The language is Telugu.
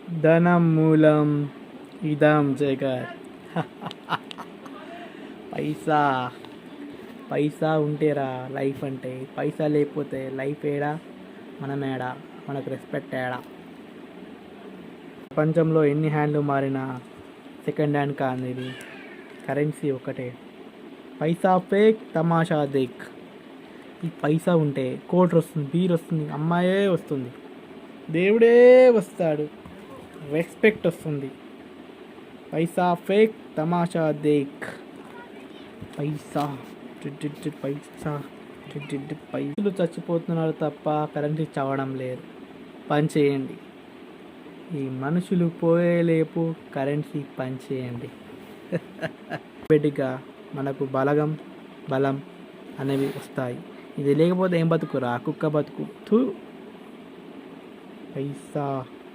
ధనం మూలం ఇదం జగత్. పైసా పైసా ఉంటేరా లైఫ్ అంటే. పైసా లేకపోతే లైఫ్ ఏడా, మనం ఏడా, మనకు రెస్పెక్ట్ ఏడా. ప్రపంచంలో ఎన్ని హ్యాండ్లు మారినా సెకండ్ హ్యాండ్ కాదు ఇది. కరెన్సీ ఒకటే. పైసా ఫేక్, తమాషా దేక్. ఈ పైసా ఉంటే కోట్ వస్తుంది, బీర్ వస్తుంది, అమ్మాయే వస్తుంది, దేవుడే వస్తాడు, రెస్పెక్ట్ వస్తుంది. పైసా ఫేక్, తమాషా దేక్. పైసా పైసా పైసలు చచ్చిపోతున్నారు తప్ప కరెన్సీ చవడం లేదు. పని చేయండి. ఈ మనుషులు పోయేలేపు కరెన్సీ పని చేయండి. బెడ్గా మనకు బలం అనేవి వస్తాయి. ఇది లేకపోతే ఏం బతుకురా, కుక్క బతుకు. పైసా